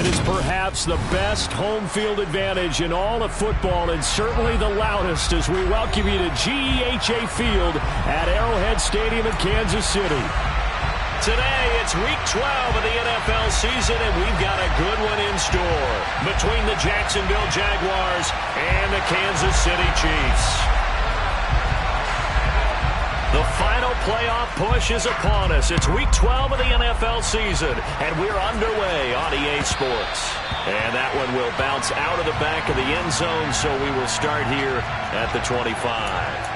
It is perhaps the best home field advantage in all of football and certainly the loudest as we welcome you to GEHA Field at Arrowhead Stadium in Kansas City. Today, it's Week 12 of the NFL season, and we've got a good one in store between the Jacksonville Jaguars and the Kansas City Chiefs. The final playoff push is upon us. It's Week 12 of the NFL season, and we're underway on EA Sports. And that one will bounce out of the back of the end zone, so we will start here at the 25.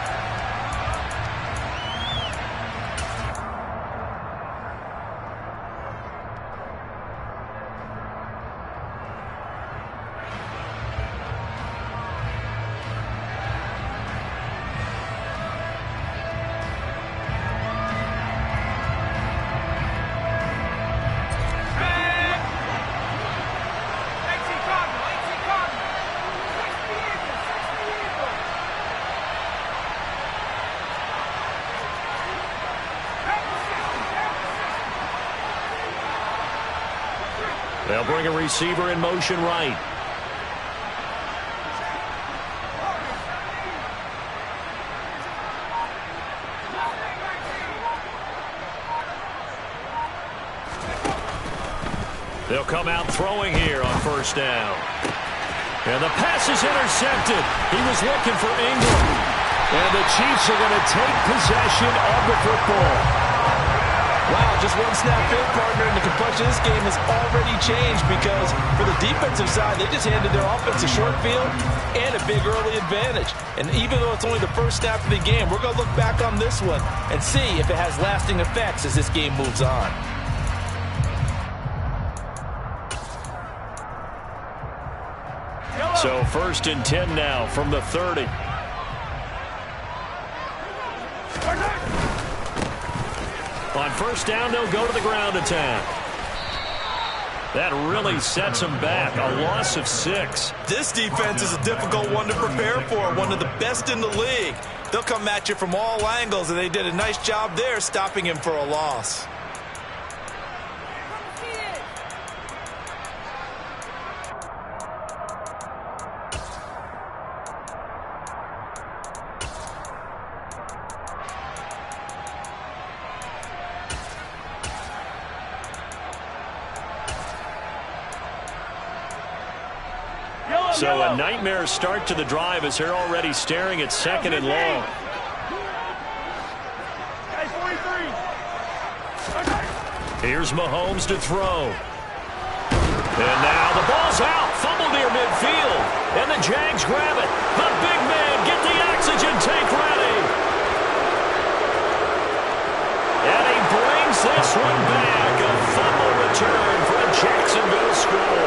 They'll bring a receiver in motion right. They'll come out throwing here on first down. And the pass is intercepted. He was looking for Ingram. And the Chiefs are going to take possession of the football. Wow, just one snap in, partner, and the complexion of this game has already changed because for the defensive side, they just handed their offense a short field and a big early advantage. And even though it's only the first snap of the game, we're going to look back on this one and see if it has lasting effects as this game moves on. So 1st and 10 now from the 30. On first down, they'll go to the ground attack. That really sets them back. A loss of 6. This defense is a difficult one to prepare for, one of the best in the league. They'll come at you from all angles, and they did a nice job there stopping him for a loss. So a nightmare start to the drive as they're already staring at 2nd and long. Here's Mahomes to throw. And now the ball's out. Fumble near midfield. And the Jags grab it. The big man, get the oxygen tank ready. And he brings this one back. A fumble return for a Jacksonville score.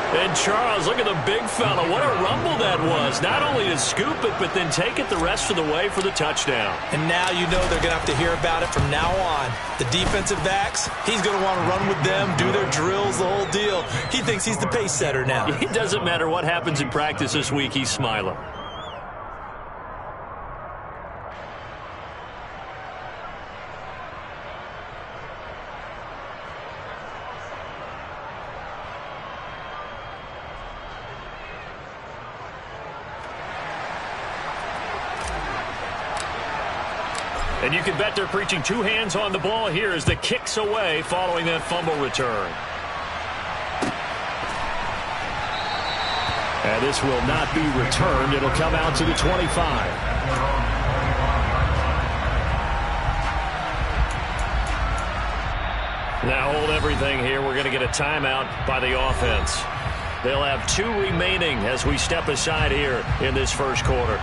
And Charles, look at the big fella. What a rumble that was. Not only to scoop it, but then take it the rest of the way for the touchdown. And now you know they're going to have to hear about it from now on. The defensive backs, he's going to want to run with them, do their drills, the whole deal. He thinks he's the pace setter now. It doesn't matter what happens in practice this week. He's smiling. And you can bet they're preaching 2 hands on the ball here as the kick's away following that fumble return. And this will not be returned. It'll come out to the 25. Now hold everything here. We're going to get a timeout by the offense. They'll have 2 remaining as we step aside here in this first quarter.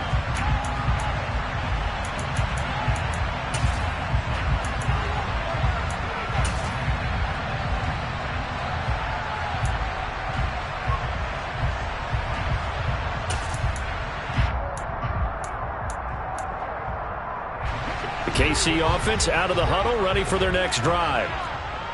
KC offense out of the huddle, ready for their next drive.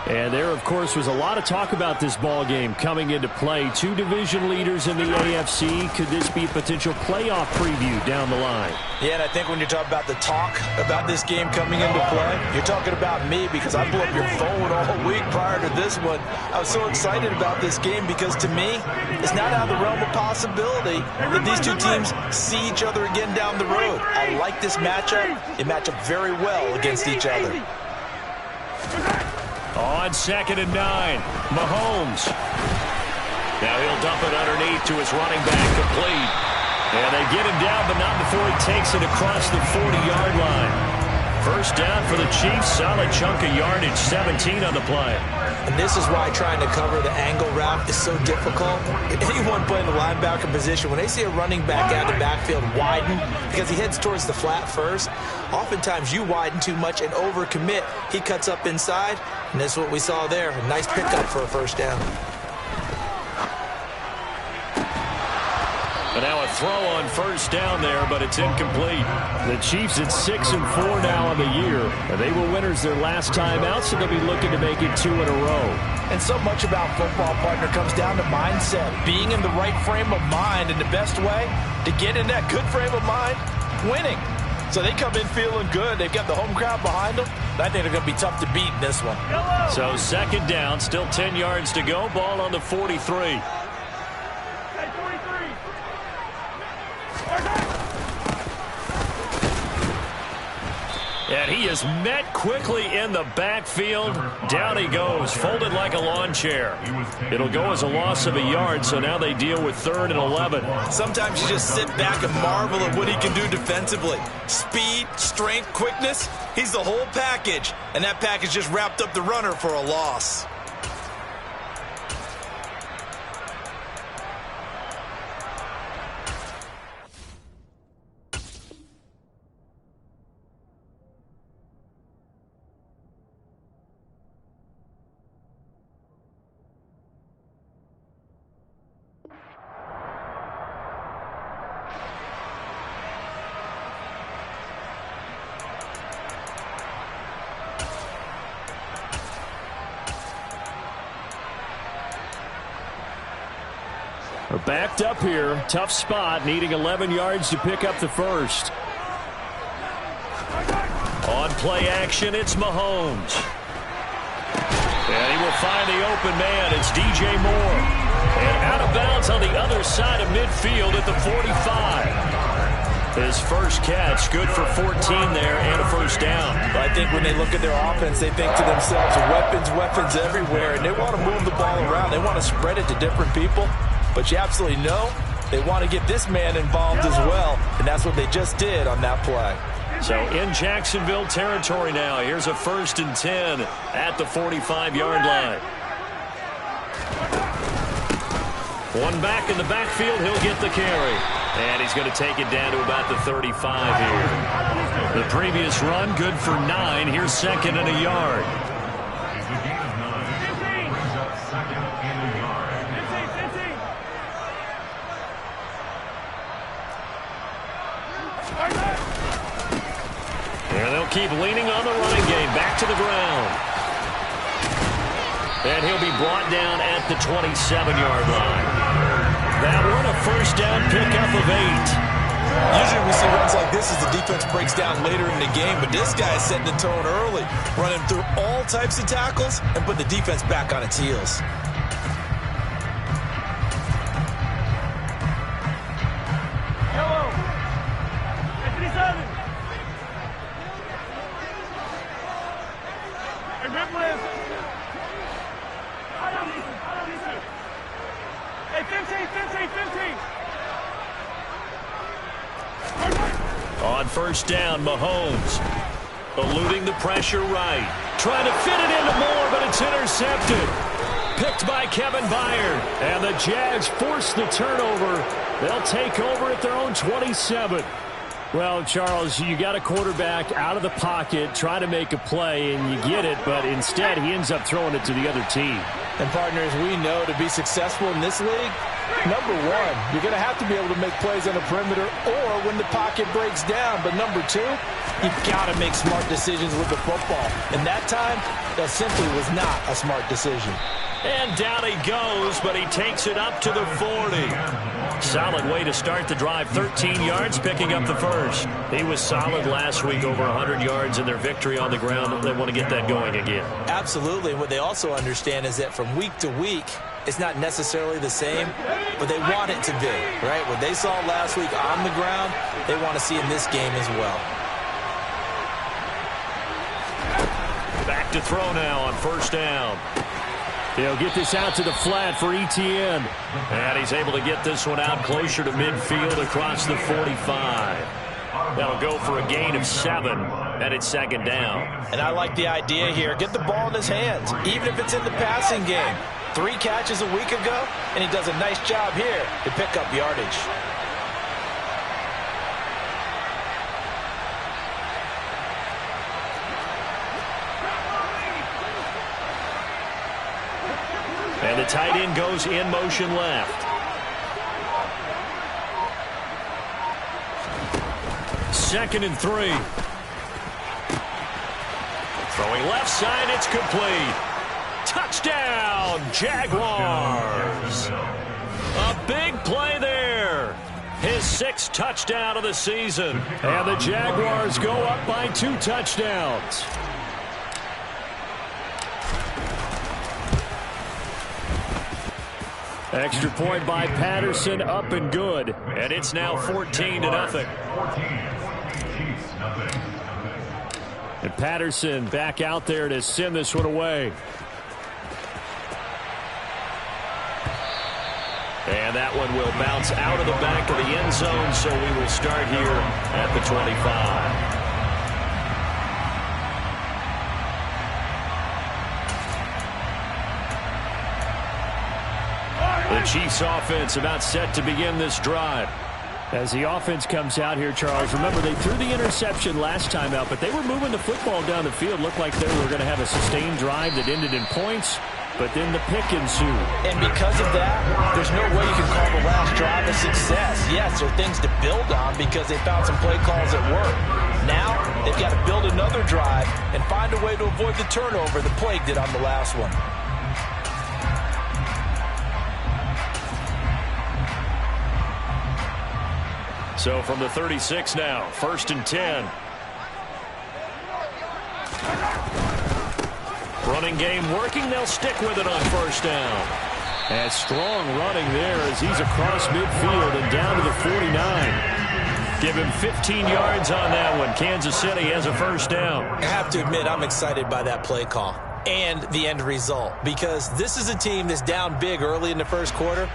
And there, of course, was a lot of talk about this ball game coming into play. Two division leaders in the AFC. Could this be a potential playoff preview down the line? Yeah, and I think when you're talking about the talk about this game coming into play, you're talking about me because I blew up your phone all week prior to this one. I was so excited about this game because, to me, it's not out of the realm of possibility that these two teams see each other again down the road. I like this matchup. They match up very well against each other. On 2nd and 9, Mahomes. Now he'll dump it underneath to his running back, complete. And they get him down, but not before he takes it across the 40-yard line. First down for the Chiefs, solid chunk of yardage, 17 on the play. And this is why trying to cover the angle route is so difficult. Anyone playing the linebacker position, when they see a running back out of the backfield widen, because he heads towards the flat first, oftentimes you widen too much and overcommit. He cuts up inside, and that's what we saw there. A nice pickup for a first down. And now a throw on first down there, but it's incomplete. The Chiefs at 6-4 now on the year. And they were winners their last time out, so they'll be looking to make it 2 in a row. And so much about football, partner, comes down to mindset. Being in the right frame of mind, and the best way to get in that good frame of mind, winning. So they come in feeling good. They've got the home crowd behind them. I think they're going to be tough to beat in this one. So 2nd down, still 10 yards to go. Ball on the 43. And he is met quickly in the backfield. Down he goes, folded like a lawn chair. It'll go as a loss of a yard, so now they deal with 3rd and 11. Sometimes you just sit back and marvel at what he can do defensively. Speed, strength, quickness, he's the whole package. And that package just wrapped up the runner for a loss. We're backed up here. Tough spot, needing 11 yards to pick up the first. On play action, it's Mahomes. And he will find the open man. It's DJ Moore. And out of bounds on the other side of midfield at the 45. His first catch, good for 14 there and a first down. I think when they look at their offense, they think to themselves, weapons everywhere, and they want to move the ball around. They want to spread it to different people. But you absolutely know they want to get this man involved as well, and that's what they just did on that play. So in Jacksonville territory now. Here's a 1st and 10 at the 45-yard line. One back in the backfield, he'll get the carry. And he's going to take it down to about the 35 here. The previous run, good for 9. Here's 2nd and a yard. And they'll keep leaning on the running game. Back to the ground. And he'll be brought down at the 27-yard line. That one, a first down pickup of 8. Usually we see runs like this as the defense breaks down later in the game, but this guy is setting the tone early, running through all types of tackles and put the defense back on its heels. On first down, Mahomes eluding the pressure right. Trying to fit it into Moore, but it's intercepted. Picked by Kevin Byard. And the Jags force the turnover. They'll take over at their own 27. Well, Charles, you got a quarterback out of the pocket trying to make a play, and you get it, but instead he ends up throwing it to the other team. And partners, we know to be successful in this league, Number one, you're going to have to be able to make plays on the perimeter or when the pocket breaks down. But number two, you've got to make smart decisions with the football. And that time, that simply was not a smart decision. And down he goes, but he takes it up to the 40. Solid way to start the drive. 13 yards, picking up the first. He was solid last week, over 100 yards in their victory on the ground. They want to get that going again. Absolutely. And what they also understand is that from week to week, it's not necessarily the same, but they want it to be, right? What they saw last week on the ground, they want to see in this game as well. Back to throw now on first down. He'll get this out to the flat for Etienne. And he's able to get this one out closer to midfield across the 45. That'll go for a gain of 7, and it's second down. And I like the idea here. Get the ball in his hands, even if it's in the passing game. 3 catches a week ago, and he does a nice job here to pick up yardage. And the tight end goes in motion left. Second and 3. Throwing left side, it's complete. Touchdown, Jaguars. A big play there. His 6th touchdown of the season. And the Jaguars go up by 2 touchdowns. Extra point by Patterson, up and good. And it's now 14-0. And Patterson back out there to send this one away. And that one will bounce out of the back of the end zone, so we will start here at the 25. The Chiefs offense about set to begin this drive. As the offense comes out here, Charles, remember they threw the interception last time out, but they were moving the football down the field. Looked like they were going to have a sustained drive that ended in points, but then the pick ensued. And because of that, there's no way you can call the last drive a success. Yes, there are things to build on because they found some play calls that work. Now they've got to build another drive and find a way to avoid the turnover the Plague did on the last one. So from the 36 now, 1st and 10. Running game working. They'll stick with it on first down. And strong running there as he's across midfield and down to the 49. Give him 15 yards on that one. Kansas City has a first down. I have to admit, I'm excited by that play call and the end result because this is a team that's down big early in the first quarter.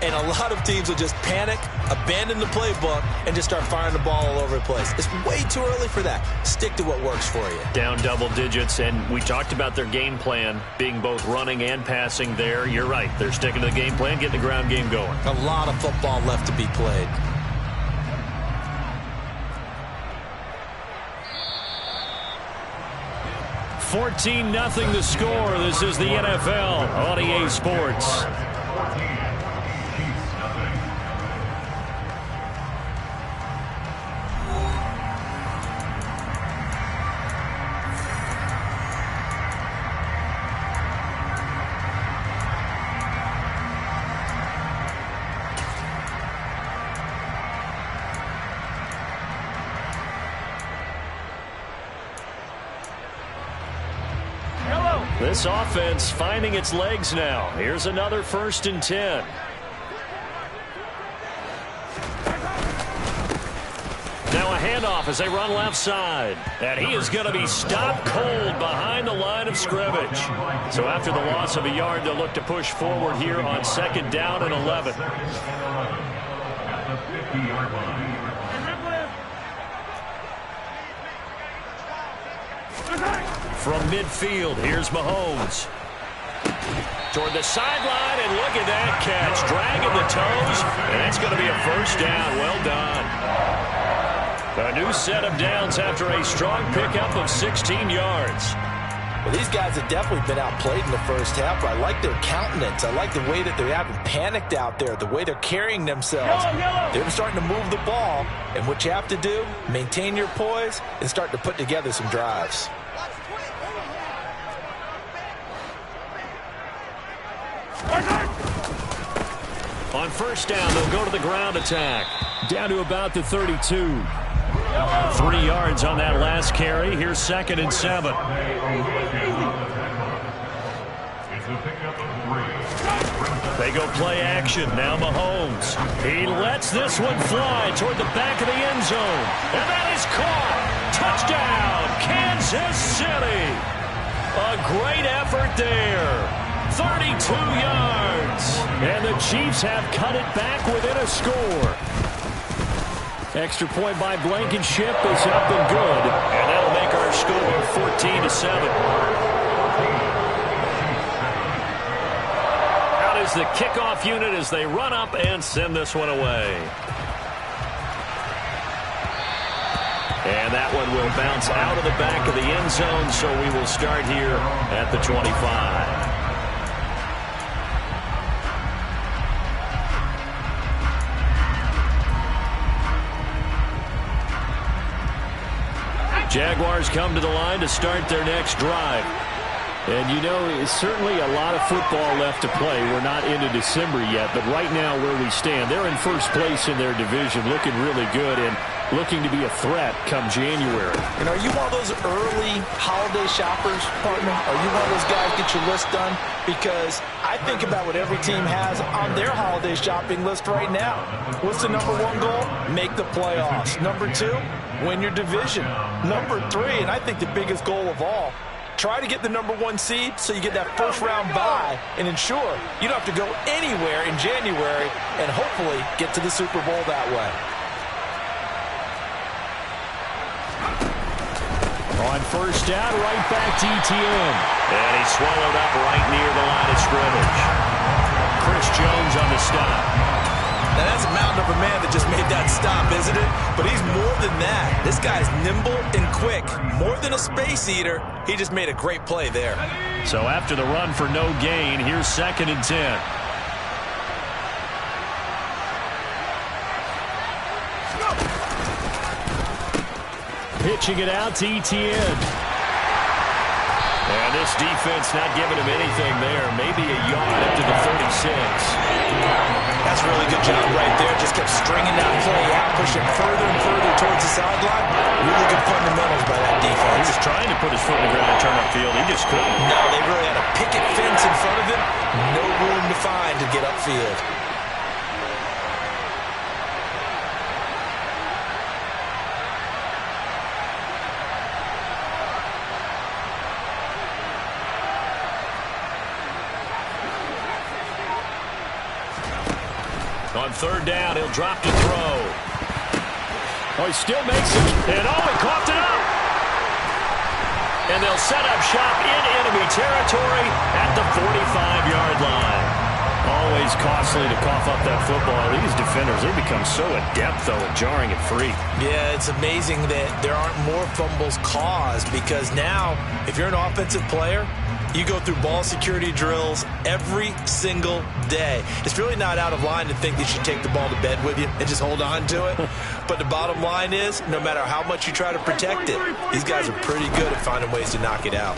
And a lot of teams will just panic, abandon the playbook, and just start firing the ball all over the place. It's way too early for that. Stick to what works for you. Down double digits, and we talked about their game plan being both running and passing there. You're right. They're sticking to the game plan, getting the ground game going. A lot of football left to be played. $14-0 the score. This is the NFL on EA Sports. This offense finding its legs now. Here's another 1st and 10. Now a handoff as they run left side. And he is going to be stopped cold behind the line of scrimmage. So after the loss of a yard, they'll look to push forward here on 2nd down and 11. From midfield, here's Mahomes. Toward the sideline, and look at that catch. Dragging the toes, and that's going to be a first down. Well done. A new set of downs after a strong pickup of 16 yards. Well, these guys have definitely been outplayed in the first half, but I like their countenance. I like the way that they haven't panicked out there, the way they're carrying themselves. They're starting to move the ball, and what you have to do, maintain your poise and start to put together some drives. On first down, they'll go to the ground attack. Down to about the 32. 3 yards on that last carry. Here's 2nd and 7. They go play action. Now Mahomes. He lets this one fly toward the back of the end zone. And that is caught. Touchdown, Kansas City. A great effort there. 32 yards. And the Chiefs have cut it back within a score. Extra point by Blankenship is up and good. And that'll make our score 14-7. Out is the kickoff unit as they run up and send this one away. And that one will bounce out of the back of the end zone, so we will start here at the 25. Jaguars come to the line to start their next drive. And, you know, it's certainly a lot of football left to play. We're not into December yet, but right now where we stand, they're in first place in their division, looking really good and looking to be a threat come January. And are you one of those early holiday shoppers, partner? Are you one of those guys get your list done? Because I think about what every team has on their holiday shopping list right now. What's the number 1 goal? Make the playoffs. Number 2, win your division. Number 3, and I think the biggest goal of all, try to get the number 1 seed so you get that first round bye and ensure you don't have to go anywhere in January and hopefully get to the Super Bowl that way. On first down, right back to Etienne. And he's swallowed up right near the line of scrimmage. Chris Jones on the stop. Now, that's a mountain of a man that just made that stop, isn't it? But he's more than that. This guy's nimble and quick. More than a space eater, he just made a great play there. So after the run for no gain, here's 2nd and 10. Pitching it out to Etienne. And this defense not giving him anything there. Maybe a yard up to the 36. That's a really good job right there. Just kept stringing that play out, pushing further and further towards the sideline. Really good fundamentals by that defense. He was trying to put his foot in the ground and turn upfield. He just couldn't. No, they really had a picket fence in front of him. No room to find to get upfield. On third down, he'll drop to throw. Oh, he still makes it. And oh, he coughed it up. And they'll set up shop in enemy territory at the 45-yard line. Always costly to cough up that football. These defenders, they become so adept, though, at jarring it free. Yeah, it's amazing that there aren't more fumbles caused because now, if you're an offensive player, you go through ball security drills every single day. It's really not out of line to think that you should take the ball to bed with you and just hold on to it. But the bottom line is, no matter how much you try to protect it, these guys are pretty good at finding ways to knock it out.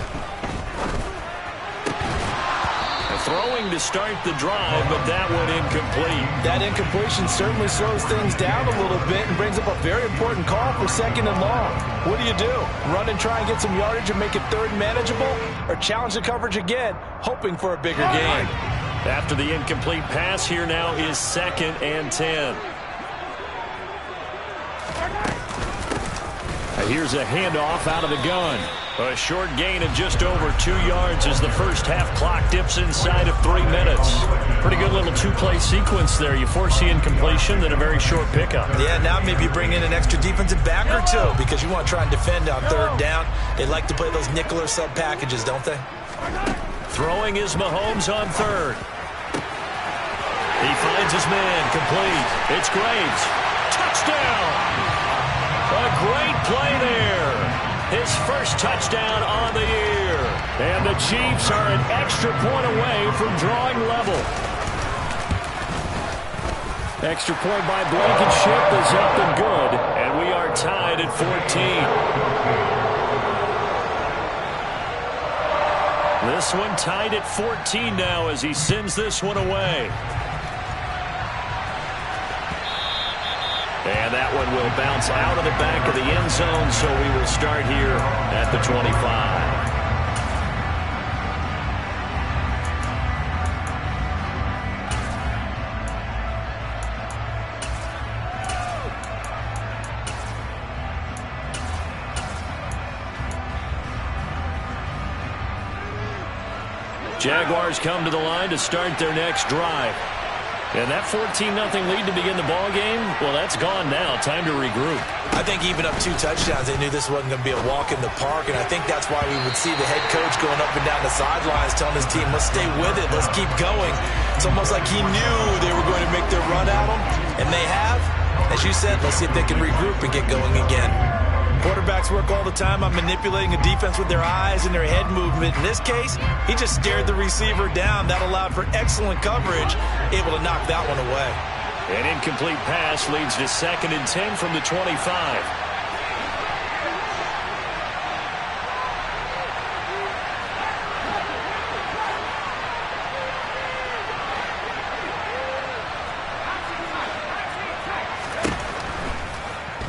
Throwing to start the drive, but that one incomplete. That incompletion certainly slows things down a little bit and brings up a very important call for 2nd and long. What do? Run and try and get some yardage and make it 3rd manageable? Or challenge the coverage again, hoping for a bigger gain? After the incomplete pass, here now is 2nd and 10. Here's a handoff out of the gun. A short gain of just over 2 yards as the first half clock dips inside of 3 minutes. Pretty good little 2-play sequence there. You force the incompletion, then a very short pickup. Yeah, now maybe you bring in an extra defensive back or 2 because you want to try and defend on 3rd down. They like to play those nickel or sub packages, don't they? Throwing is Mahomes on 3rd. He finds his man, complete. It's Graves. Touchdown! A great play there. his first touchdown on the year. And the Chiefs are an extra point away from drawing level. Extra point by Blankenship is up and good, and we are tied at 14. This one tied at 14 now as he sends this one away. And that one will bounce out of the back of the end zone, so we will start here at the 25. Jaguars come to the line to start their next drive. And that 14-0 lead to begin the ball game, well, that's gone now. Time to regroup. I think even up 2 touchdowns, they knew this wasn't going to be a walk in the park, and I think that's why we would see the head coach going up and down the sidelines telling his team, let's stay with it, let's keep going. It's almost like he knew they were going to make their run at him, and they have. As you said, let's see if they can regroup and get going again. Quarterbacks work all the time on manipulating a defense with their eyes and their head movement. In this case, he just stared the receiver down. That allowed for excellent coverage, able to knock that one away. An incomplete pass leads to 2nd and 10 from the 25.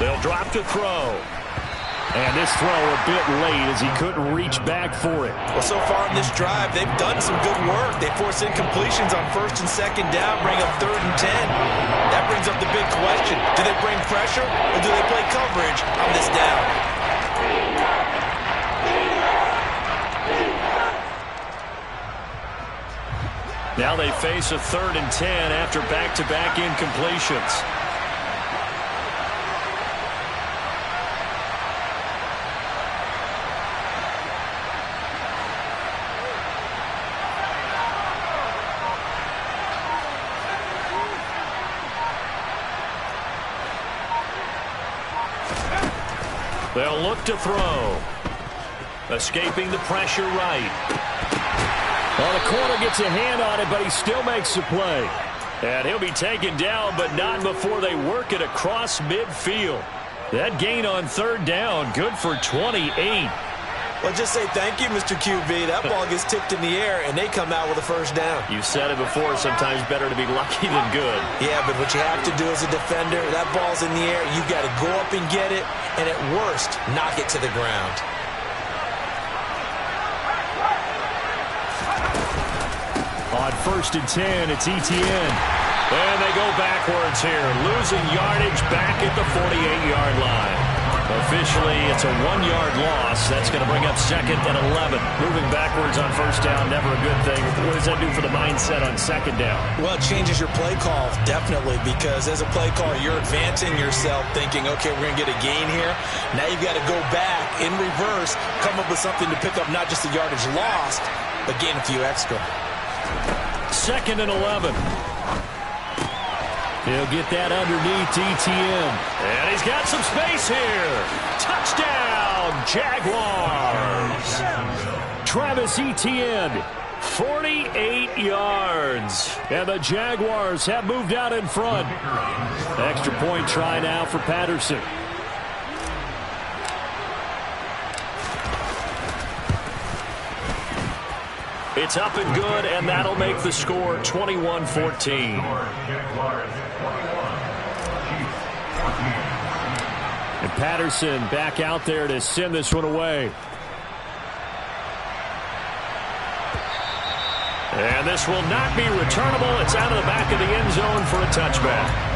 They'll drop to throw. And this throw a bit late as he couldn't reach back for it. Well, so far in this drive, they've done some good work. They force incompletions on 1st and 2nd down, bring up 3rd and 10. That brings up the big question. Do they bring pressure or do they play coverage on this down? Now they face a 3rd and 10 after back-to-back incompletions. They'll look to throw. Escaping the pressure right. Well, the corner gets a hand on it, but he still makes the play. And he'll be taken down, but not before they work it across midfield. That gain on 3rd down, good for 28. Well, just say thank you, Mr. QB. That ball gets tipped in the air, and they come out with a 1st down. You said it before, sometimes better to be lucky than good. Yeah, but what you have to do as a defender, that ball's in the air, you've got to go up and get it, and at worst, knock it to the ground. On 1st and 10, it's Etienne. And they go backwards here, losing yardage back at the 48-yard line. Officially, it's a 1-yard loss. That's going to bring up 2nd and 11. Moving backwards on 1st down, never a good thing. What does that do for the mindset on 2nd down? Well, it changes your play call, definitely, because as a play caller, you're advancing yourself thinking, okay, we're going to get a gain here. Now you've got to go back in reverse, come up with something to pick up not just the yardage lost, but gain a few extra. 2nd and 11. He'll get that underneath Etienne. And he's got some space here. Touchdown, Jaguars. Travis Etienne, 48 yards. And the Jaguars have moved out in front. Extra point try now for Patterson. It's up and good, and that'll make the score 21-14. And Patterson back out there to send this one away. And this will not be returnable. It's out of the back of the end zone for a touchback.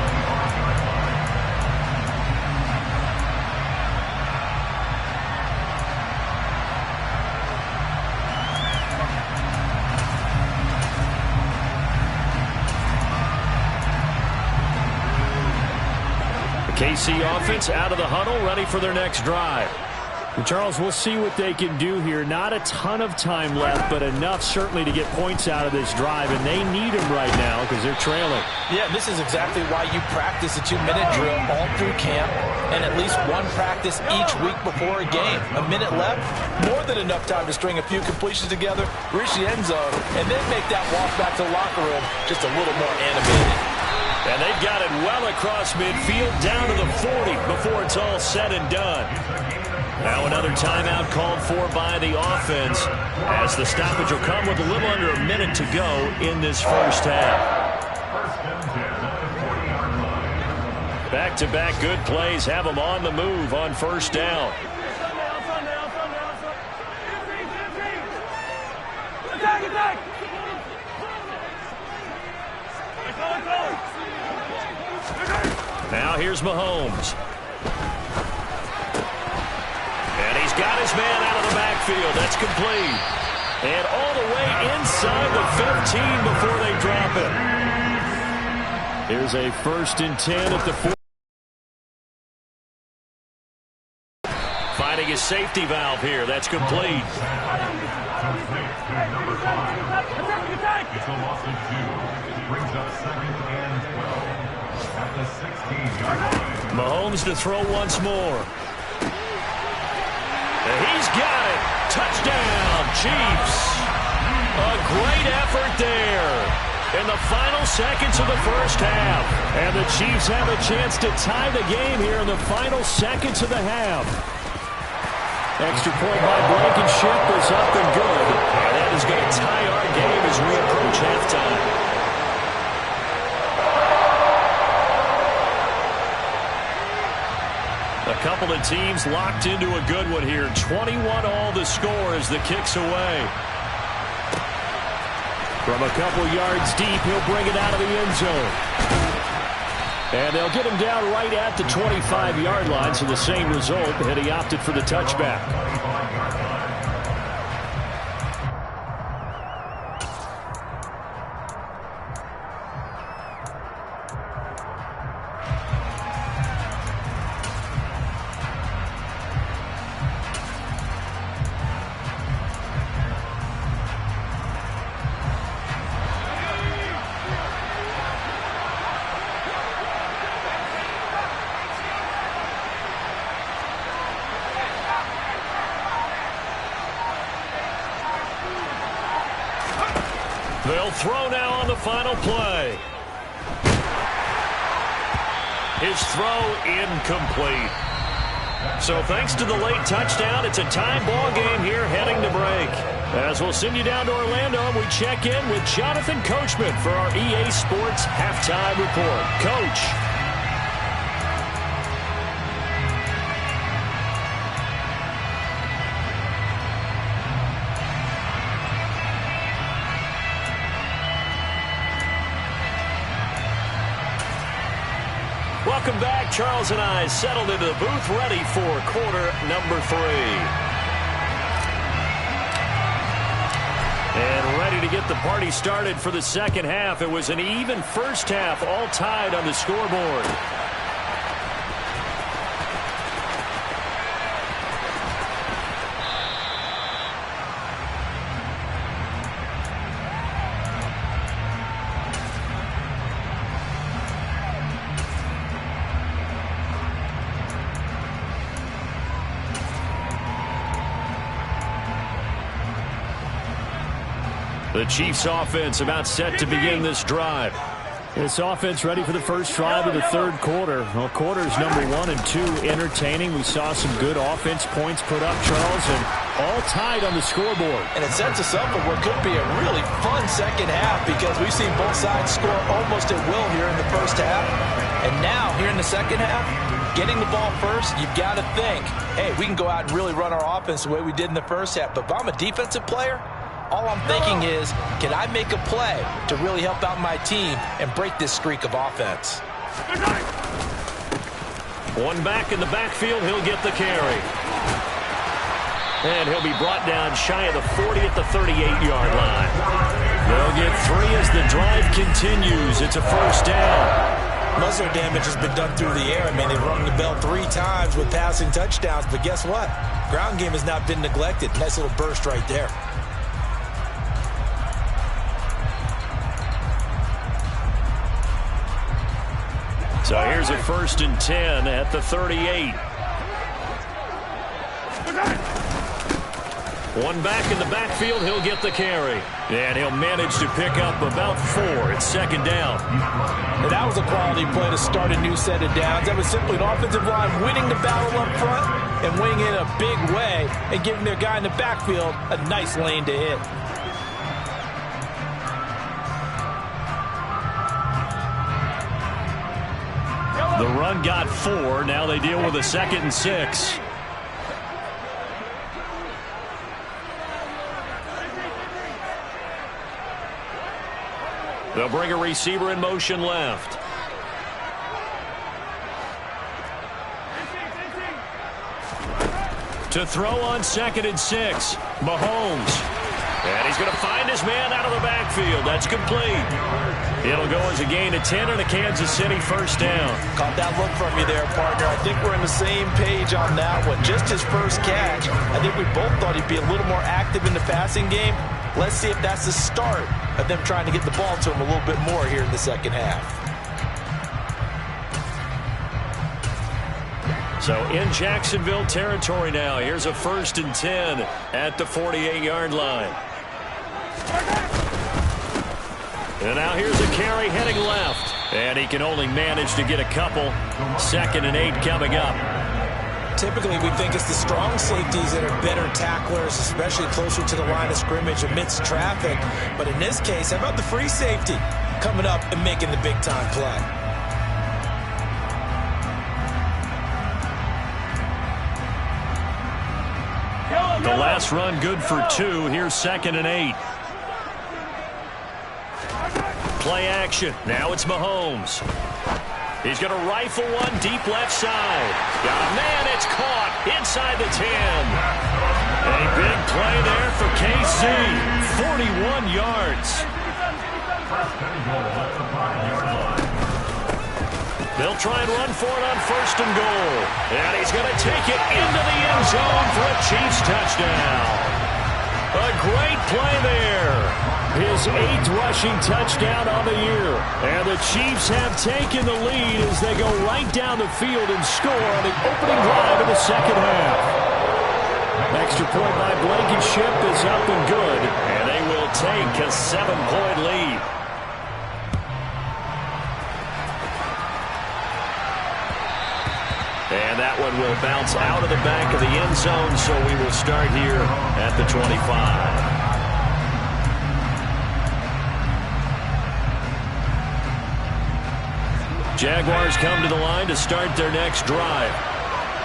KC offense out of the huddle, ready for their next drive. And Charles, we'll see what they can do here. Not a ton of time left, but enough certainly to get points out of this drive, and they need them right now because they're trailing. Yeah, this is exactly why you practice a 2-minute drill all through camp. and at least one practice each week before a game. A minute left, more than enough time to string a few completions together, reach the end zone, and then make that walk back to the locker room just a little more animated. And they've got it well across midfield, down to the 40 before it's all said and done. Now another timeout called for by the offense, as the stoppage will come with a little under a minute to go in this first half. Back-to-back good plays have them on the move on first down. Now here's Mahomes. And he's got his man out of the backfield. That's complete. And all the way inside the 15 before they drop it. Here's a 1st and 10 at the 4. Finding his safety valve here. That's complete. Mahomes to throw once more. And he's got it. Touchdown, Chiefs. A great effort there in the final seconds of the first half. And the Chiefs have a chance to tie the game here in the final seconds of the half. Extra point by Blankenship is up and good. And that is going to tie our game as we approach halftime. A couple of teams locked into a good one here. 21 all the score as the kick's away. From a couple yards deep, he'll bring it out of the end zone. And they'll get him down right at the 25-yard line, so the same result, and he opted for the touchback. They'll throw now on the final play. His throw incomplete. So thanks to the late touchdown, it's a tie ball game here heading to break. As we'll send you down to Orlando, we check in with Jonathan Coachman for our EA Sports Halftime Report. Coach. Welcome back. Charles and I settled into the booth, ready for quarter number 3. And ready to get the party started for the second half. It was an even first half, all tied on the scoreboard. The Chiefs offense about set to begin this drive. This offense ready for the first drive of the third quarter. Well, quarters number 1 and 2 entertaining. We saw some good offense points put up, Charles, and all tied on the scoreboard. And it sets us up for what could be a really fun second half, because we've seen both sides score almost at will here in the first half. And now, here in the second half, getting the ball first, you've got to think, hey, we can go out and really run our offense the way we did in the first half. But if I'm a defensive player, all I'm thinking is, can I make a play to really help out my team and break this streak of offense? One back in the backfield, he'll get the carry. And he'll be brought down shy of the 40 at the 38-yard line. They'll get 3 as the drive continues. It's a first down. Muzzle damage has been done through the air. I mean, they've rung the bell 3 times with passing touchdowns, but guess what? Ground game has not been neglected. Nice little burst right there. So here's a 1st and 10 at the 38. One back in the backfield, he'll get the carry. And he'll manage to pick up about 4. It's 2nd down. And that was a quality play to start a new set of downs. That was simply an offensive line winning the battle up front and winning it in a big way and giving their guy in the backfield a nice lane to hit. The run got 4. Now they deal with a 2nd and 6. They'll bring a receiver in motion left. To throw on 2nd and 6. Mahomes. And he's going to find his man out of the backfield. That's complete. It'll go as a gain of 10 and a Kansas City 1st down. Caught that look from you there, partner. I think we're on the same page on that one. Just his first catch. I think we both thought he'd be a little more active in the passing game. Let's see if that's the start of them trying to get the ball to him a little bit more here in the second half. So in Jacksonville territory now. Here's a 1st and 10 at the 48-yard line. And now here's a carry heading left. And he can only manage to get a couple. 2nd and 8 coming up. Typically, we think it's the strong safeties that are better tacklers, especially closer to the line of scrimmage amidst traffic. But in this case, how about the free safety coming up and making the big-time play? The last run good for 2. Here's 2nd and 8. Play action. Now it's Mahomes. He's going to rifle one deep left side. Got a man. It's caught inside the 10. A big play there for KC. 41 yards. They'll try and run for it on 1st and goal. And he's going to take it into the end zone for a Chiefs touchdown. A great play there. His 8th rushing touchdown on the year. And the Chiefs have taken the lead as they go right down the field and score on the opening drive of the second half. Extra point by Blankenship is up and good. And they will take a 7-point lead. And that one will bounce out of the back of the end zone, so we will start here at the 25. Jaguars come to the line to start their next drive.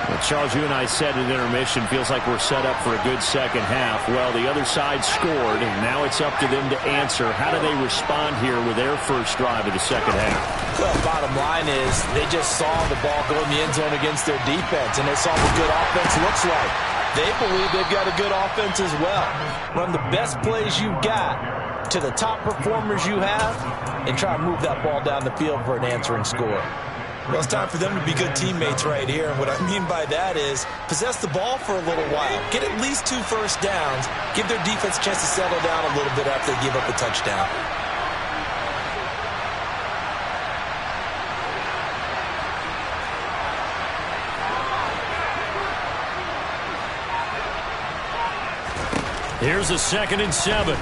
Well, Charles, you and I said at intermission, feels like we're set up for a good second half. Well, the other side scored, and now it's up to them to answer. How do they respond here with their first drive of the second half? Well, bottom line is they just saw the ball go in the end zone against their defense, and they saw what good offense looks like. They believe they've got a good offense as well. Run the best plays you've got to the top performers you have, and try to move that ball down the field for an answering score. Well, it's time for them to be good teammates right here. And what I mean by that is possess the ball for a little while. Get at least 2 first downs. Give their defense a chance to settle down a little bit after they give up a touchdown. Here's a 2nd and 7.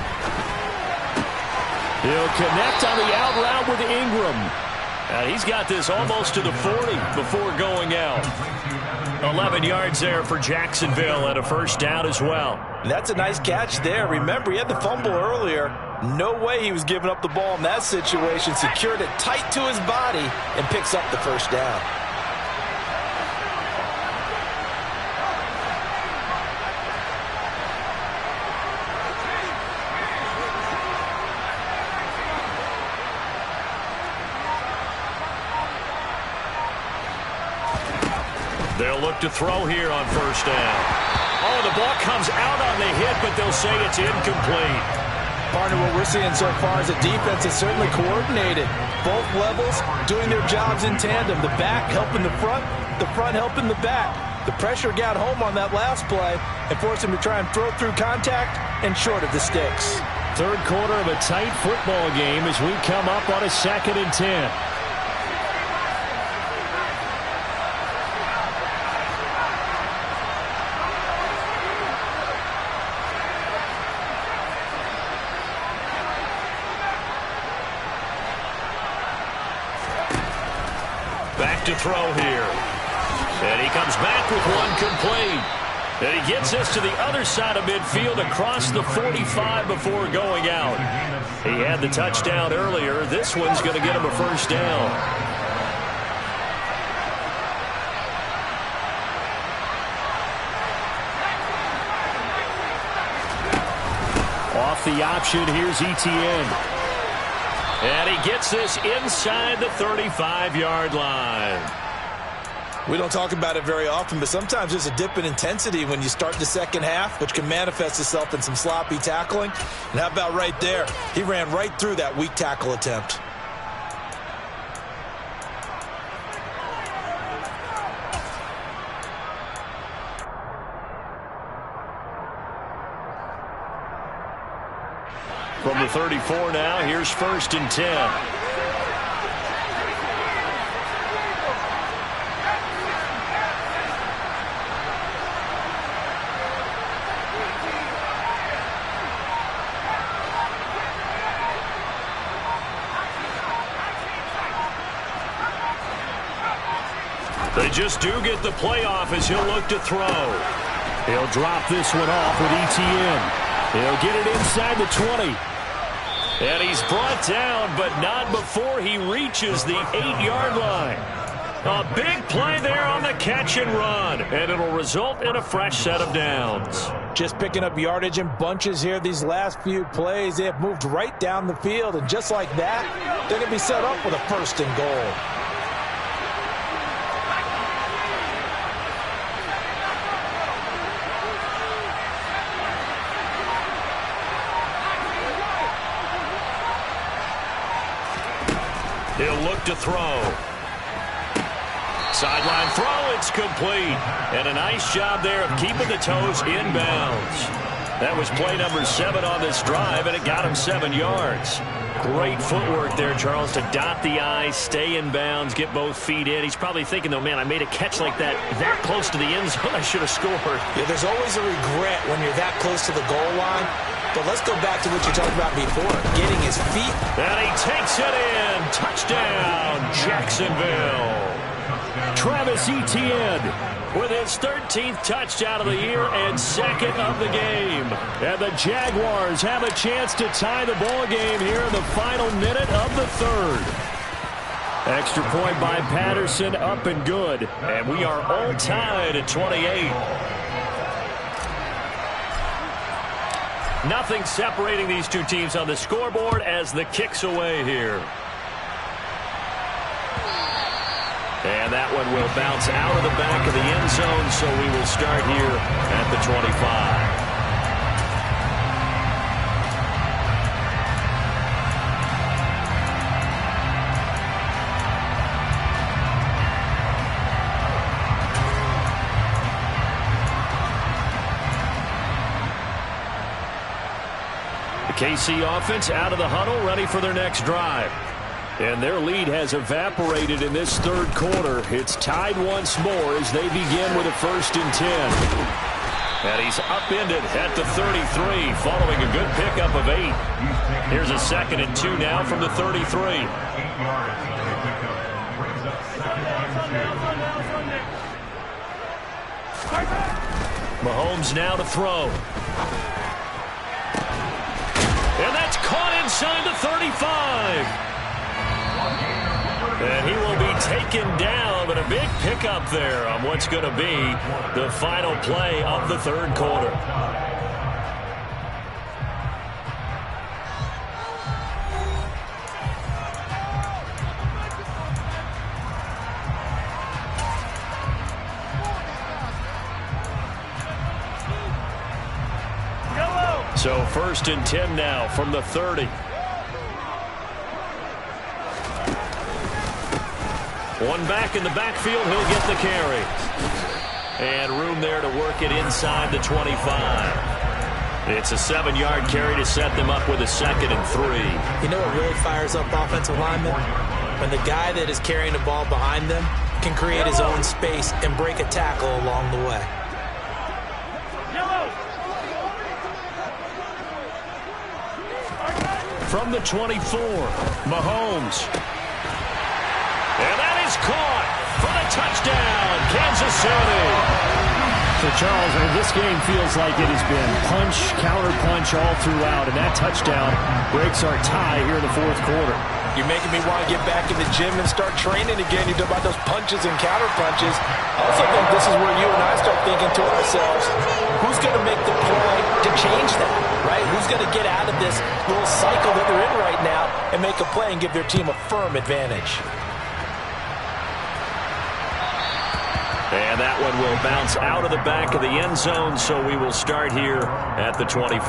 He'll connect on the out route with Ingram. He's got this almost to the 40 before going out. 11 yards there for Jacksonville and a 1st down as well. That's a nice catch there. Remember, he had the fumble earlier. No way he was giving up the ball in that situation. Secured it tight to his body and picks up the 1st down. They'll look to throw here on 1st down. Oh, the ball comes out on the hit, but they'll say it's incomplete. Partner, what we're seeing so far is the defense is certainly coordinated. Both levels doing their jobs in tandem. The back helping the front helping the back. The pressure got home on that last play and forced him to try and throw through contact and short of the sticks. Third quarter of a tight football game as we come up on a 2nd and 10. to throw here. And he comes back with one complete. And he gets this to the other side of midfield across the 45 before going out. He had the touchdown earlier. This one's going to get him a first down. Off the option, here's Etienne. And he gets this inside the 35-yard line. We don't talk about it very often, but sometimes there's a dip in intensity when you start the second half, which can manifest itself in some sloppy tackling. And how about right there? He ran right through that weak tackle attempt. From the 34 now, here's 1st and 10. They just do get the playoff as he'll look to throw. He'll drop this one off with Etienne. He'll get it inside the 20. And he's brought down, but not before he reaches the 8-yard line. A big play there on the catch and run, and it'll result in a fresh set of downs. Just picking up yardage in bunches here these last few plays. They have moved right down the field, and just like that, they're going to be set up with a 1st and goal. He'll look to throw. Sideline throw, it's complete. And a nice job there of keeping the toes inbounds. That was play number 7 on this drive, and it got him 7 yards. Great footwork there, Charles, to dot the I, stay in bounds, get both feet in. He's probably thinking, though, man, I made a catch like that close to the end zone. I should have scored. Yeah, there's always a regret when you're that close to the goal line. But let's go back to what you talked about before, getting his feet. And he takes it in. Touchdown, Jacksonville. Travis Etienne with his 13th touchdown of the year and 2nd of the game. And the Jaguars have a chance to tie the ball game here in the final minute of the 3rd. Extra point by Patterson, up and good. And we are all tied at 28. Nothing separating these two teams on the scoreboard as the kick's away here. And that one will bounce out of the back of the end zone, so we will start here at the 25. KC offense out of the huddle, ready for their next drive. And their lead has evaporated in this 3rd quarter. It's tied once more as they begin with a 1st and 10. And he's upended at the 33 following a good pickup of 8. Here's a 2nd and 2 now from the 33. Mahomes now to throw. And that's caught inside the 35. And he will be taken down, but a big pickup there on what's going to be the final play of the 3rd quarter. So 1st and 10 now from the 30. One back in the backfield, he'll get the carry. And room there to work it inside the 25. It's a 7-yard carry to set them up with a 2nd and 3. You know what really fires up offensive linemen? When the guy that is carrying the ball behind them can create his own space and break a tackle along the way. From the 24, Mahomes. And that is caught. touchdown, Kansas City. So, Charles, this game feels like it has been punch, counter-punch all throughout, and that touchdown breaks our tie here in the fourth quarter. You're making me want to get back in the gym and start training again. You talk about those punches and counter-punches. I also think this is where you and I start thinking to ourselves, who's going to make the play to change that, right? Who's going to get out of this little cycle that they're in right now and make a play and give their team a firm advantage? And that one will bounce out of the back of the end zone, so we will start here at the 25.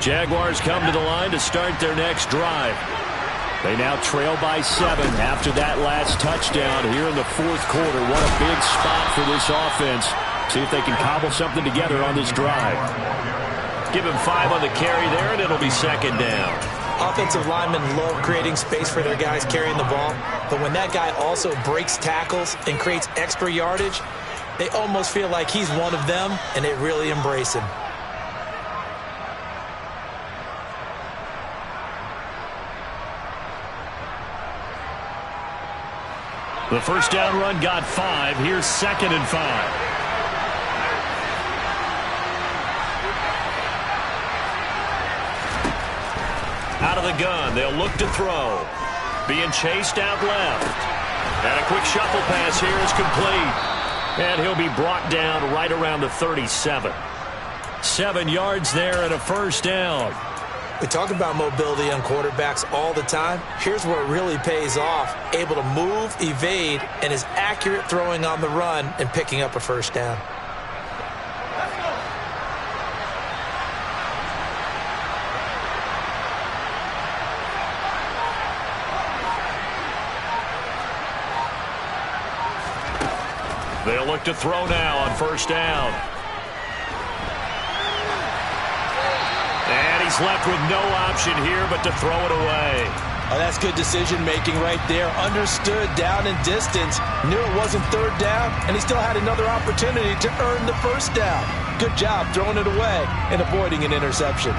Jaguars come to the line to start their next drive. They now trail by 7 after that last touchdown here in the fourth quarter. What a big spot for this offense. See if they can cobble something together on this drive. Give him 5 on the carry there, and it'll be second down. Offensive linemen love creating space for their guys carrying the ball, but when that guy also breaks tackles and creates extra yardage, they almost feel like he's one of them, and they really embrace him. The first down run got 5. Here's 2nd and 5. Out of the gun, they'll look to throw. Being chased out left. And a quick shuffle pass here is complete. And he'll be brought down right around the 37. 7 yards there and a first down. We talk about mobility on quarterbacks all the time. Here's where it really pays off. Able to move, evade, and is accurate throwing on the run and picking up a first down. They'll look to throw now on first down. And he's left with no option here but to throw it away. Oh, that's good decision-making right there. Understood down and distance. Knew it wasn't third down, and he still had another opportunity to earn the first down. Good job throwing it away and avoiding an interception.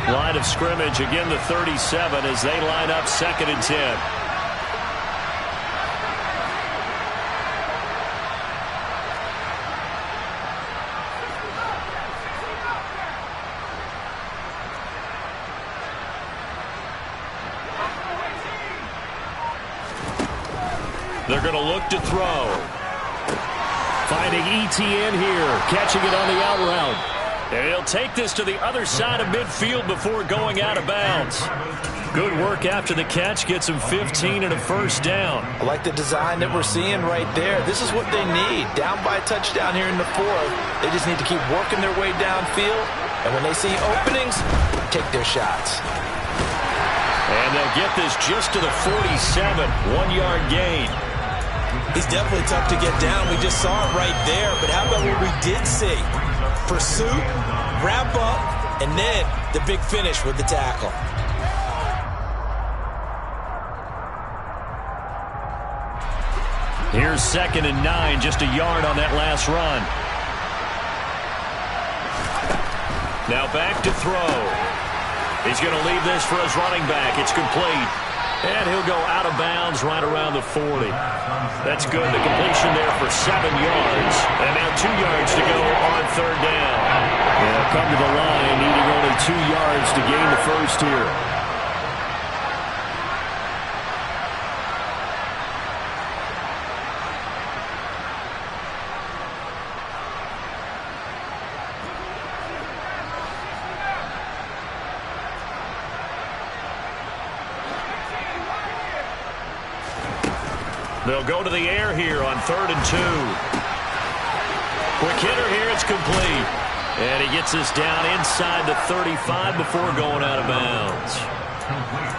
Line of scrimmage, again the 37 as they line up 2nd and 10. They're going to look to throw. Finding ETN here, catching it on the out route. And he'll take this to the other side of midfield before going out of bounds. Good work after the catch, gets him 15 and a first down. I like the design that we're seeing right there. This is what they need. Down by a touchdown here in the fourth. They just need to keep working their way downfield. And when they see openings, take their shots. And they'll get this just to the 47, 1-yard gain. He's definitely tough to get down. We just saw it right there. But how about what we did see? Pursuit, wrap up, and then the big finish with the tackle. Here's 2nd and 9, just a yard on that last run. Now back to throw. He's going to leave this for his running back. It's complete. And he'll go out of bounds right around the 40. That's good. The completion there for 7 yards. And now 2 yards to go on third down. They'll come to the line needing only 2 yards to gain the first here. They'll go to the air here on 3rd and 2. Quick hitter here, it's complete. And he gets us down inside the 35 before going out of bounds.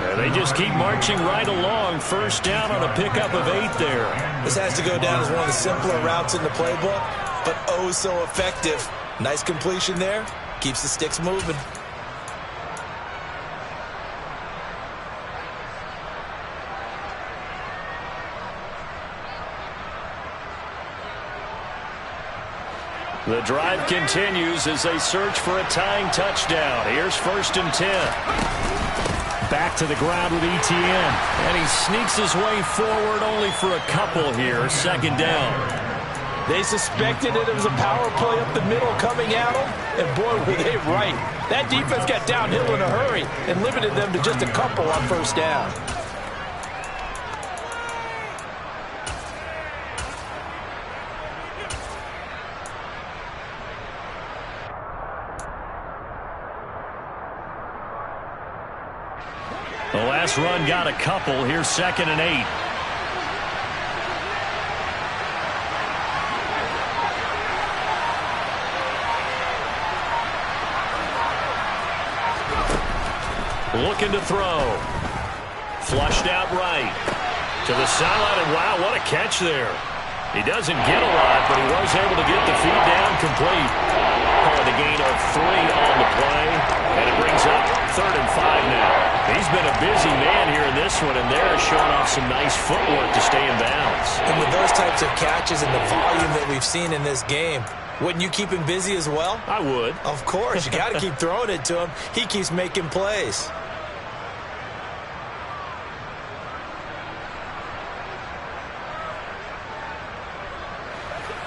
And they just keep marching right along. First down on a pickup of 8 there. This has to go down as one of the simpler routes in the playbook, but oh so effective. Nice completion there. Keeps the sticks moving. The drive continues as they search for a tying touchdown. Here's 1st and 10. Back to the ground with Etienne. And he sneaks his way forward only for a couple here. 2nd down. They suspected it was a power play up the middle coming at them, and boy, were they right. That defense got downhill in a hurry and limited them to just a couple on 1st down. The last run got a couple. Here's 2nd and 8. Looking to throw. Flushed out right. To the sideline, and wow, what a catch there. He doesn't get a lot, but he was able to get the feed down complete. Calling the gain of 3 on the play, and it brings up 3rd and 5 now. He's been a busy man here in this one, and they're showing off some nice footwork to stay in bounds. And with those types of catches and the volume that we've seen in this game, wouldn't you keep him busy as well? I would. Of course. You got to keep throwing it to him. He keeps making plays.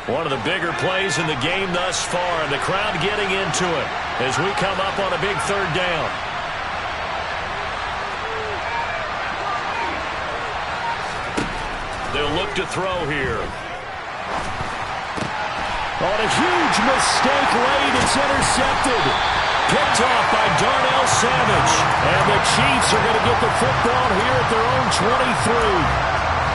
One of the bigger plays in the game thus far, and the crowd getting into it as we come up on a big 3rd down. They'll look to throw here. On a huge mistake late, it's intercepted. Picked off by Darnell Savage. And the Chiefs are going to get the football here at their own 23.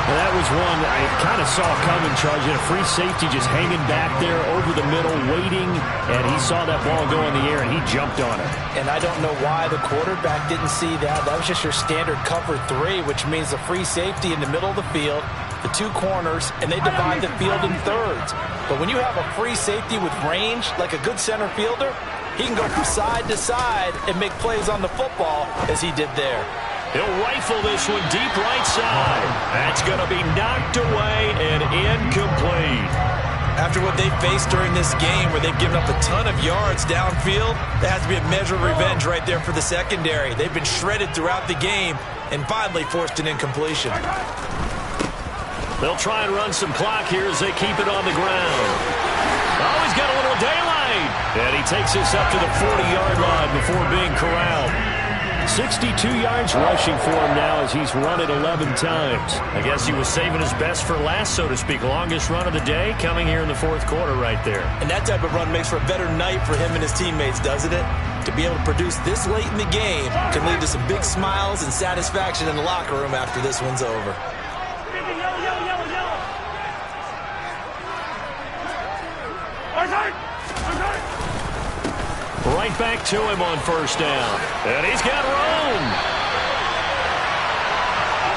Well, that was one I kind of saw coming, charging a free safety just hanging back there over the middle, waiting, and he saw that ball go in the air, and he jumped on it. And I don't know why the quarterback didn't see that. That was just your standard cover 3, which means the free safety in the middle of the field, the 2 corners, and they divide the field in thirds. But when you have a free safety with range, like a good center fielder, he can go from side to side and make plays on the football as he did there. He'll rifle this one deep right side. That's going to be knocked away and incomplete. After what they faced during this game where they've given up a ton of yards downfield, that has to be a measure of revenge right there for the secondary. They've been shredded throughout the game and finally forced an incompletion. They'll try and run some clock here as they keep it on the ground. Oh, he's got a little daylight. And he takes this up to the 40-yard line before being corralled. 62 yards rushing for him now as he's run it 11 times. I guess he was saving his best for last, so to speak. Longest run of the day coming here in the 4th quarter right there. And that type of run makes for a better night for him and his teammates, doesn't it? To be able to produce this late in the game can lead to some big smiles and satisfaction in the locker room after this one's over. Right back to him on 1st down. And he's got room.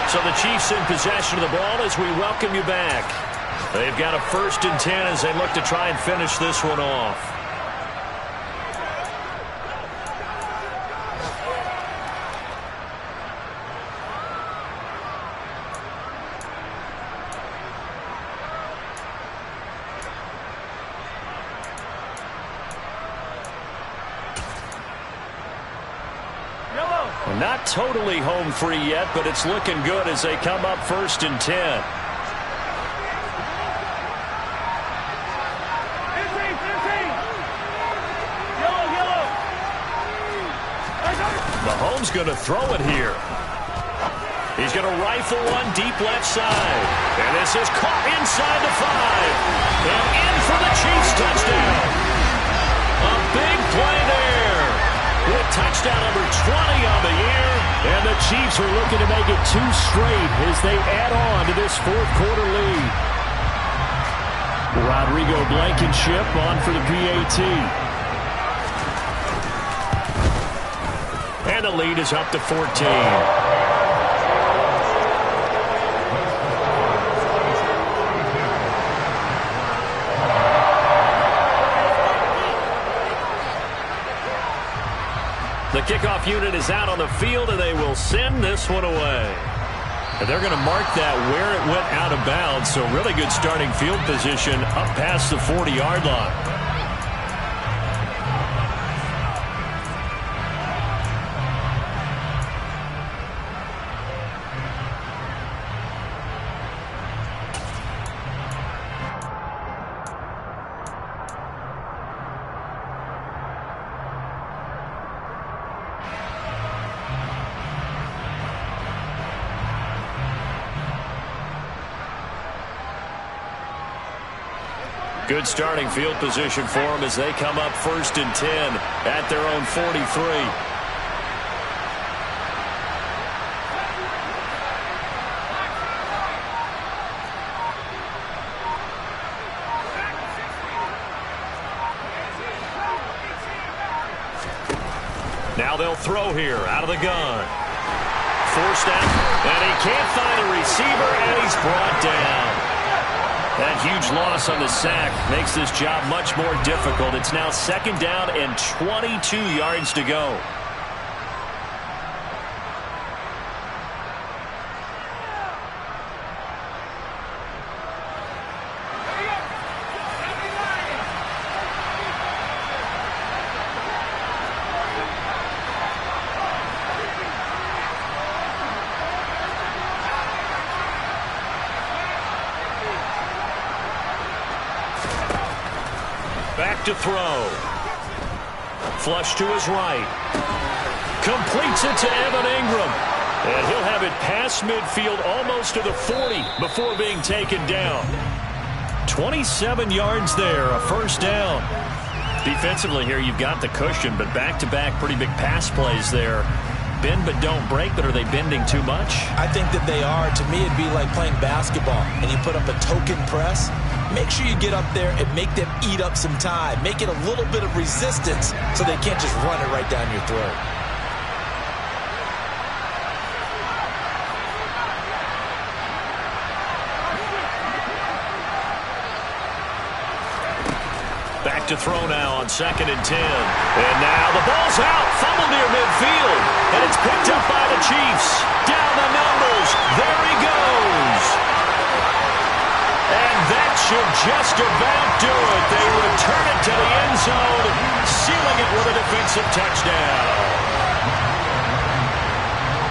So the Chiefs in possession of the ball as we welcome you back. They've got a 1st and 10 as they look to try and finish this one off. Not totally home free yet, but it's looking good as they come up 1st and 10. Mahomes going to throw it here. He's going to rifle one deep left side. And this is caught inside the 5. And in for the Chiefs touchdown. A big play there. With touchdown number 20 on the year. And the Chiefs are looking to make it 2 straight as they add on to this 4th quarter lead. Rodrigo Blankenship on for the PAT. And the lead is up to 14. The kickoff unit is out on the field, and they will send this one away. And they're going to mark that where it went out of bounds, so really good starting field position up past the 40-yard line. Good starting field position for them as they come up 1st and 10 at their own 43. Now they'll throw here out of the gun. Forced out, and he can't find a receiver, and he's brought down. That huge loss on the sack makes this job much more difficult. It's now 2nd down and 22 yards to go. Back to throw. Flush to his right. Completes it to Evan Ingram. And he'll have it past midfield almost to the 40 before being taken down. 27 yards there, a 1st down. Defensively here, you've got the cushion, but back-to-back pretty big pass plays there. Bend but don't break, but are they bending too much? I think that they are. To me, it'd be like playing basketball, and you put up a token press. Make sure you get up there and make them eat up some time. Make it a little bit of resistance so they can't just run it right down your throat. Back to throw now on 2nd and 10. And now the ball's out. Fumble near midfield. And it's picked up by the Chiefs. Down the numbers. There he goes. And that should just about do it. They return it to the end zone, sealing it with a defensive touchdown.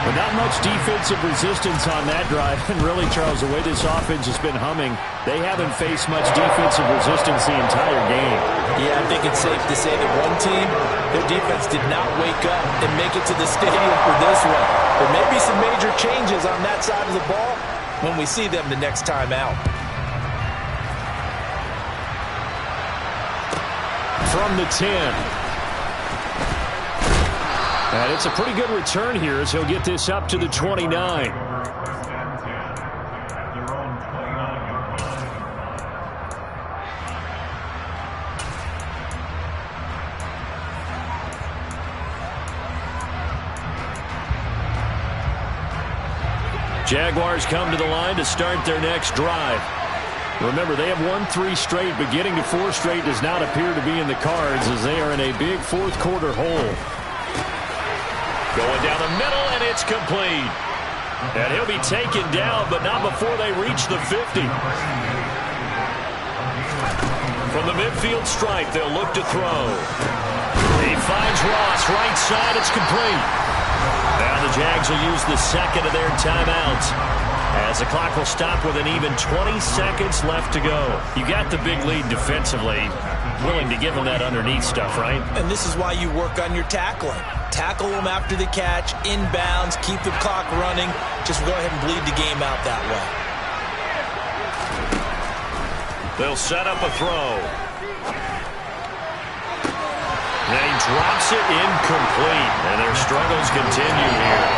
But not much defensive resistance on that drive. And really, Charles, the way this offense has been humming, they haven't faced much defensive resistance the entire game. Yeah, I think it's safe to say that one team, their defense did not wake up and make it to the stadium for this one. There may be some major changes on that side of the ball when we see them the next time out. From the 10. And it's a pretty good return here as he'll get this up to the 29. Jaguars come to the line to start their next drive. Remember, they have won 3 straight, but getting to 4 straight does not appear to be in the cards as they are in a big 4th quarter hole. Going down the middle, and it's complete. And he'll be taken down, but not before they reach the 50. From the midfield stripe, they'll look to throw. He finds Ross, right side, it's complete. Now the Jags will use the 2nd of their timeouts, as the clock will stop with an even 20 seconds left to go. You got the big lead defensively. Willing to give them that underneath stuff, right? And this is why you work on your tackling. Tackle them after the catch, inbounds, keep the clock running. Just go ahead and bleed the game out that way. They'll set up a throw. And he drops it incomplete. And their struggles continue here.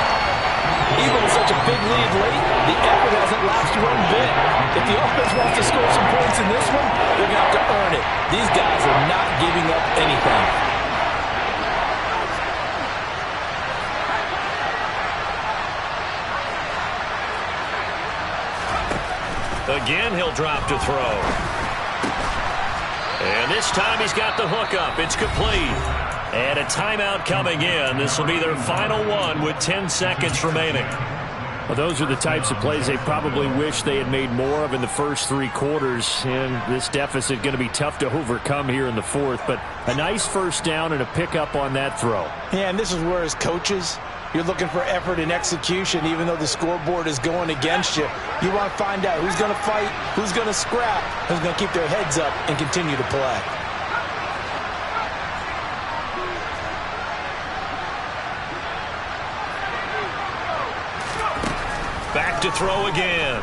Even with such a big lead late, the effort hasn't lasted one bit. If the offense wants to score some points in this one, they're going to have to earn it. These guys are not giving up anything. Again, he'll drop to throw. And this time he's got the hook up. It's complete. And a timeout coming in. This will be their final one with 10 seconds remaining. Well, those are the types of plays they probably wish they had made more of in the first 3 quarters. And this deficit going to be tough to overcome here in the 4th. But a nice first down and a pickup on that throw. Yeah, and this is where as coaches, you're looking for effort and execution, even though the scoreboard is going against you. You want to find out who's going to fight, who's going to scrap, who's going to keep their heads up and continue to play. Back to throw again.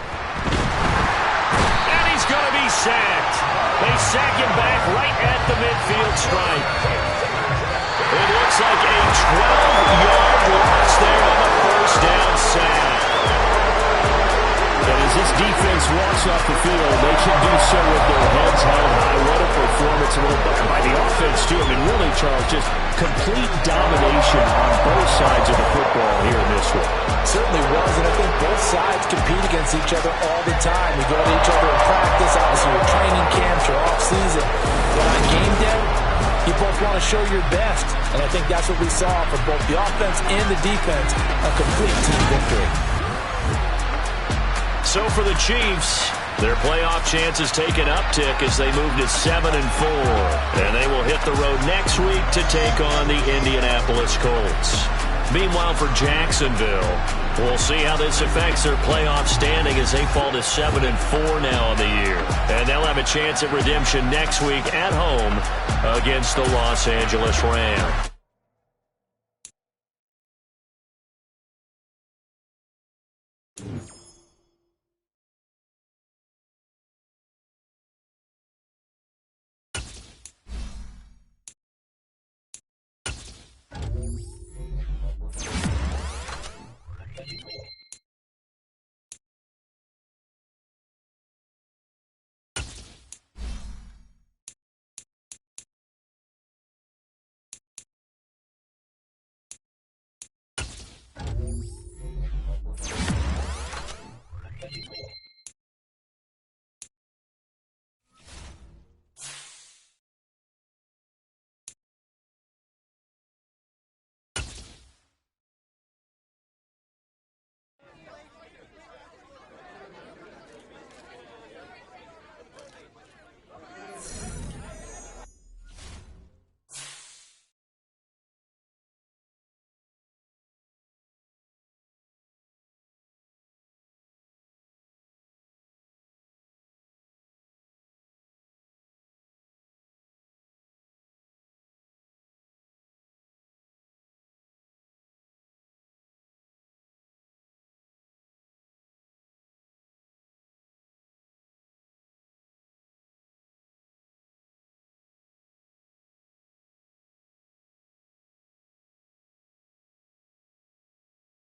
And he's going to be sacked. They sack him back right at the midfield stripe. It looks like a 12-yard loss there on the first down sack. And as this defense walks off the field, they can do so with their heads held high. What a performance by the offense, too. I mean, really, Charles, just complete domination on both sides of the football here in this one. Certainly was, and I think both sides compete against each other all the time. We go to each other in practice, obviously with training camps or off-season. But on game day, you both want to show your best, and I think that's what we saw from both the offense and the defense, a complete team victory. So for the Chiefs, their playoff chances take an uptick as they move to 7-4. And they will hit the road next week to take on the Indianapolis Colts. Meanwhile, for Jacksonville, we'll see how this affects their playoff standing as they fall to 7-4 now on the year. And they'll have a chance at redemption next week at home against the Los Angeles Rams.